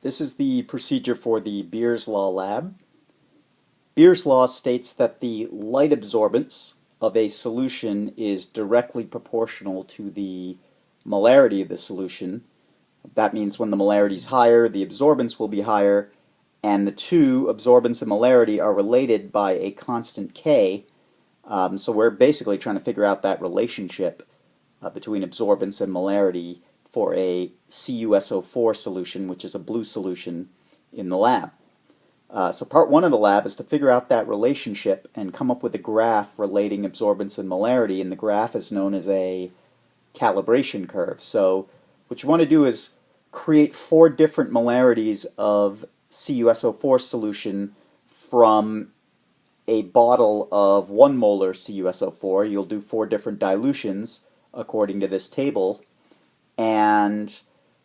This is the procedure for the Beer's Law lab. Beer's Law states that the light absorbance of a solution is directly proportional to the molarity of the solution. That means when the molarity is higher, the absorbance will be higher, and the two, absorbance and molarity, are related by a constant K. So we're basically trying to figure out that relationship between absorbance and molarity for a CuSO4 solution, which is a blue solution in the lab. So part one of the lab is to figure out that relationship and come up with a graph relating absorbance and molarity, and the graph is known as a calibration curve. So what you want to do is create 4 different molarities of CuSO4 solution from a bottle of 1 molar CuSO4. You'll do 4 different dilutions according to this table, and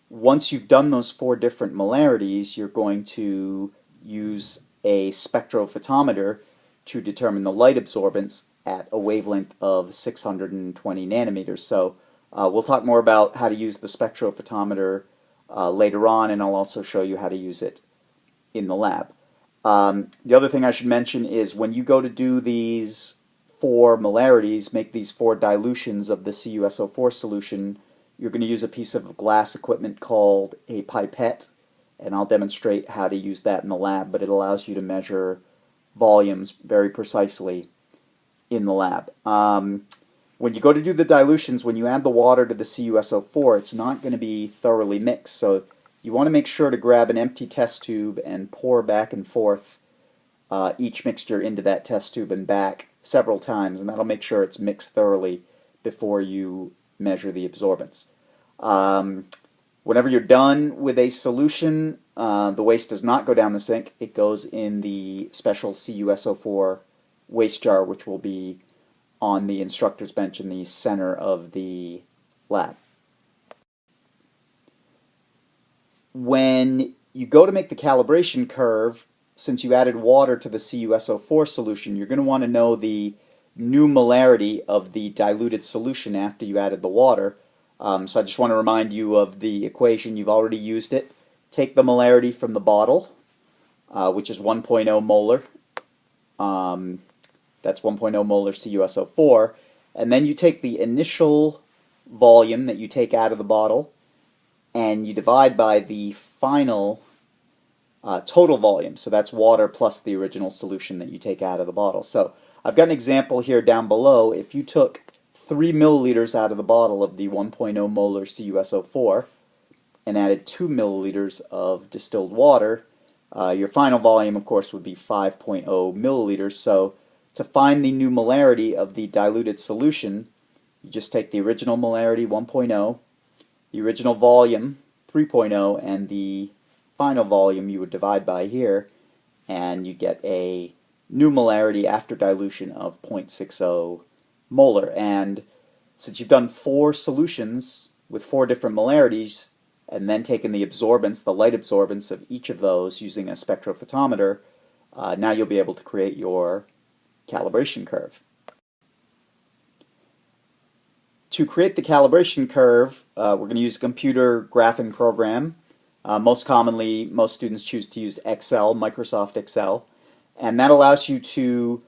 once you've done those 4 different molarities, you're going to use a spectrophotometer to determine the light absorbance at a wavelength of 620 nanometers. So we'll talk more about how to use the spectrophotometer later on, and I'll also show you how to use it in the lab. The other thing I should mention is when you go to do these 4 molarities, make these 4 dilutions of the CuSO4 solution, you're going to use a piece of glass equipment called a pipette, and I'll demonstrate how to use that in the lab, but it allows you to measure volumes very precisely in the lab. When you go to do the dilutions, when you add the water to the CuSO4, it's not going to be thoroughly mixed, so you want to make sure to grab an empty test tube and pour back and forth each mixture into that test tube and back several times, and that'll make sure it's mixed thoroughly before you measure the absorbance. Whenever you're done with a solution, the waste does not go down the sink. It goes in the special CuSO4 waste jar, which will be on the instructor's bench in the center of the lab. When you go to make the calibration curve, since you added water to the CuSO4 solution, you're going to want to know the new molarity of the diluted solution after you added the water. So I just want to remind you of the equation. You've already used it. Take the molarity from the bottle, which is 1.0 molar. That's 1.0 molar CuSO4. And then you take the initial volume that you take out of the bottle, and you divide by the final total volume. So that's water plus the original solution that you take out of the bottle. So I've got an example here down below. If you took 3 milliliters out of the bottle of the 1.0 molar CuSO4 and added 2 milliliters of distilled water, your final volume, of course, would be 5.0 milliliters. So to find the new molarity of the diluted solution, you just take the original molarity, 1.0, the original volume, 3.0, and the final volume you would divide by here, and you get a new molarity after dilution of 0.60 molar. And since you've done 4 solutions with 4 different molarities and then taken the absorbance, the light absorbance of each of those using a spectrophotometer, now you'll be able to create your calibration curve. To create the calibration curve, we're going to use a computer graphing program. Most commonly, most students choose to use Excel, Microsoft Excel, and that allows you to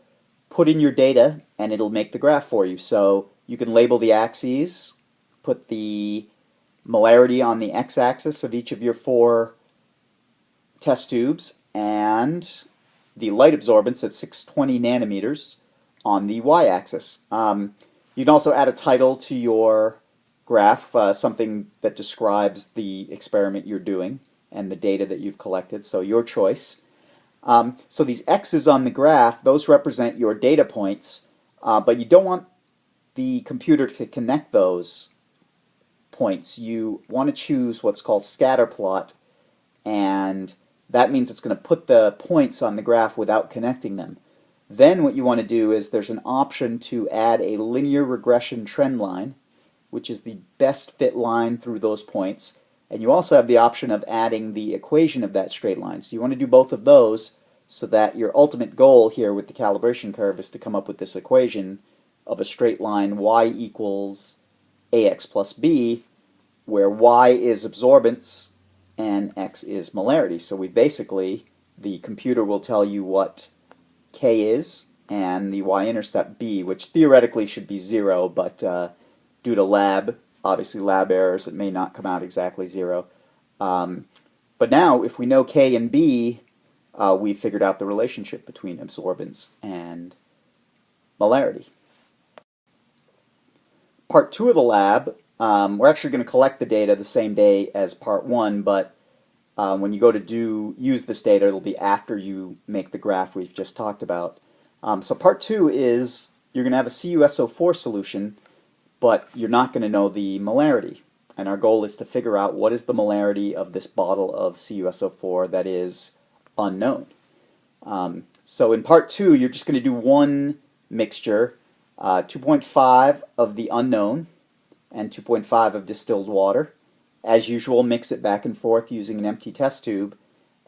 put in your data and it'll make the graph for you. So you can label the axes, put the molarity on the x-axis of each of your 4 test tubes, and the light absorbance at 620 nanometers on the y-axis. You can also add a title to your graph, something that describes the experiment you're doing and the data that you've collected, so your choice. So these X's on the graph, those represent your data points, but you don't want the computer to connect those points. You want to choose what's called scatter plot, and that means it's going to put the points on the graph without connecting them. Then what you want to do is there's an option to add a linear regression trend line, which is the best fit line through those points. And you also have the option of adding the equation of that straight line. So you want to do both of those so that your ultimate goal here with the calibration curve is to come up with this equation of a straight line y equals ax plus b, where y is absorbance and X is molarity. So we basically, the computer will tell you what K is and the y-intercept B, which theoretically should be 0, but due to obviously lab errors, it may not come out exactly 0. But now, if we know K and B, we figured out the relationship between absorbance and molarity. Part 2 of the lab, we're actually going to collect the data the same day as part 1, but when you go to use this data, it'll be after you make the graph we've just talked about. So part 2 is you're going to have a CuSO4 solution, but you're not going to know the molarity. And our goal is to figure out what is the molarity of this bottle of CuSO4 that is unknown. So in part 2, you're just going to do one mixture, 2.5 of the unknown and 2.5 of distilled water. As usual, mix it back and forth using an empty test tube,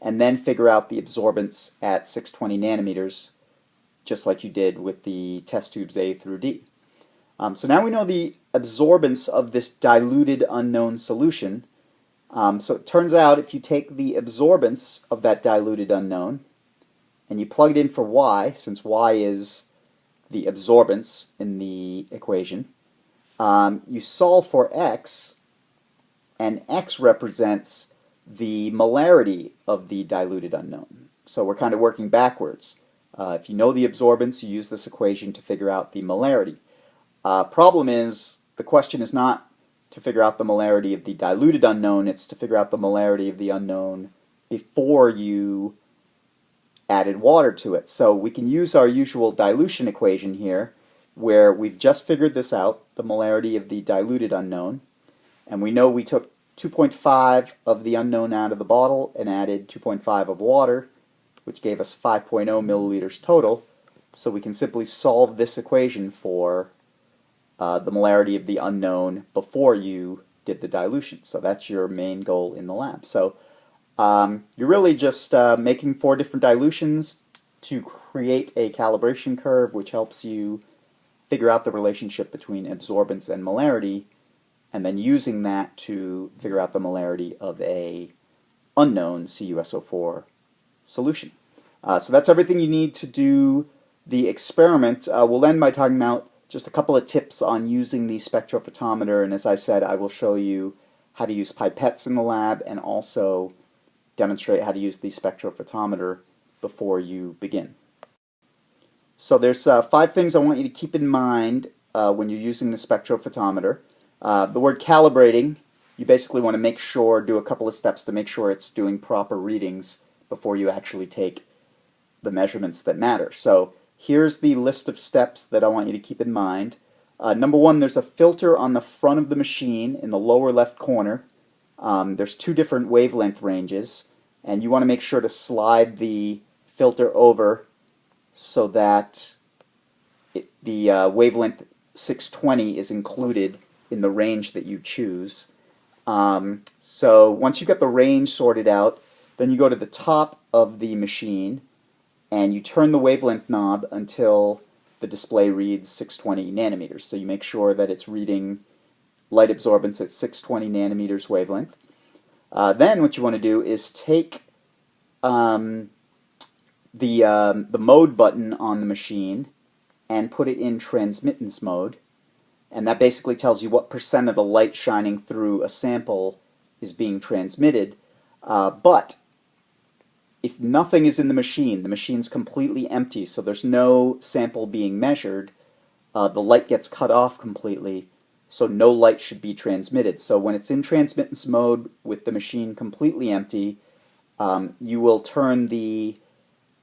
and then figure out the absorbance at 620 nanometers, just like you did with the test tubes A through D. So now we know the absorbance of this diluted unknown solution. So it turns out if you take the absorbance of that diluted unknown and you plug it in for y, since y is the absorbance in the equation, you solve for x, and x represents the molarity of the diluted unknown. So we're kind of working backwards. If you know the absorbance, you use this equation to figure out the molarity. Problem is, the question is not to figure out the molarity of the diluted unknown, it's to figure out the molarity of the unknown before you added water to it. So we can use our usual dilution equation here, where we've just figured this out, the molarity of the diluted unknown, and we know we took 2.5 of the unknown out of the bottle and added 2.5 of water, which gave us 5.0 milliliters total. So we can simply solve this equation for the molarity of the unknown before you did the dilution. So that's your main goal in the lab. So you're really just making 4 different dilutions to create a calibration curve, which helps you figure out the relationship between absorbance and molarity, and then using that to figure out the molarity of a unknown CuSO4 solution. So that's everything you need to do the experiment. We'll end by talking about just a couple of tips on using the spectrophotometer, and as I said, I will show you how to use pipettes in the lab and also demonstrate how to use the spectrophotometer before you begin. So there's 5 things I want you to keep in mind when you're using the spectrophotometer. The word calibrating, you basically want to make sure, do a couple of steps to make sure it's doing proper readings before you actually take the measurements that matter. So here's the list of steps that I want you to keep in mind. Number 1, there's a filter on the front of the machine in the lower left corner. There's 2 different wavelength ranges, and you want to make sure to slide the filter over so that the wavelength 620 is included in the range that you choose. So once you've got the range sorted out, then you go to the top of the machine and you turn the wavelength knob until the display reads 620 nanometers. So you make sure that it's reading light absorbance at 620 nanometers wavelength. Then what you want to do is take the mode button on the machine and put it in transmittance mode. And that basically tells you what % of the light shining through a sample is being transmitted. But if nothing is in the machine's completely empty, so there's no sample being measured, the light gets cut off completely, so no light should be transmitted. So when it's in transmittance mode with the machine completely empty, you will turn the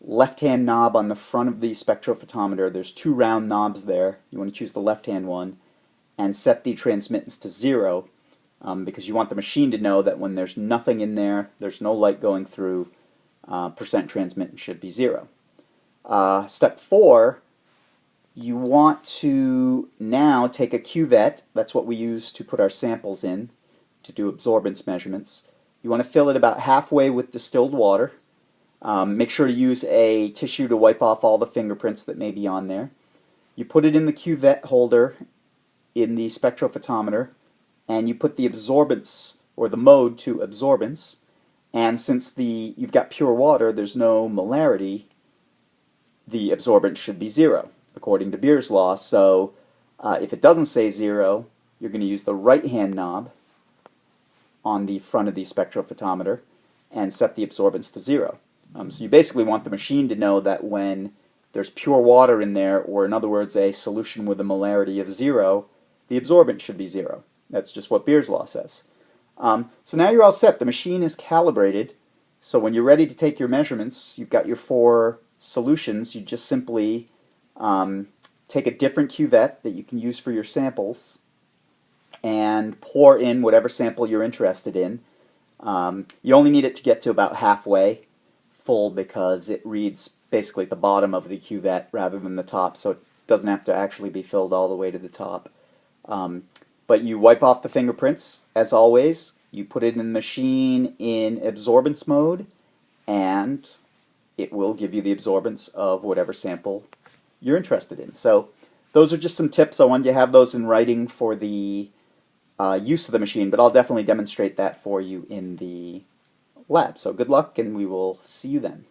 left-hand knob on the front of the spectrophotometer. There's 2 round knobs there. You want to choose the left-hand one and set the transmittance to 0 because you want the machine to know that when there's nothing in there, there's no light going through, % transmittance should be 0. Step 4, you want to now take a cuvette. That's what we use to put our samples in to do absorbance measurements. You want to fill it about halfway with distilled water. Make sure to use a tissue to wipe off all the fingerprints that may be on there. You put it in the cuvette holder in the spectrophotometer, and you put the absorbance, or the mode, to absorbance, And since you've got pure water, there's no molarity, the absorbance should be 0, according to Beer's law. So if it doesn't say 0, you're going to use the right-hand knob on the front of the spectrophotometer and set the absorbance to 0. So you basically want the machine to know that when there's pure water in there, or in other words, a solution with a molarity of 0, the absorbance should be 0. That's just what Beer's law says. So now you're all set. The machine is calibrated. So when you're ready to take your measurements, you've got your 4 solutions. You just simply take a different cuvette that you can use for your samples and pour in whatever sample you're interested in. You only need it to get to about halfway full because it reads basically at the bottom of the cuvette rather than the top, so it doesn't have to actually be filled all the way to the top. But you wipe off the fingerprints, as always. You put it in the machine in absorbance mode, and it will give you the absorbance of whatever sample you're interested in. So those are just some tips. I wanted you to have those in writing for the use of the machine, but I'll definitely demonstrate that for you in the lab. So good luck, and we will see you then.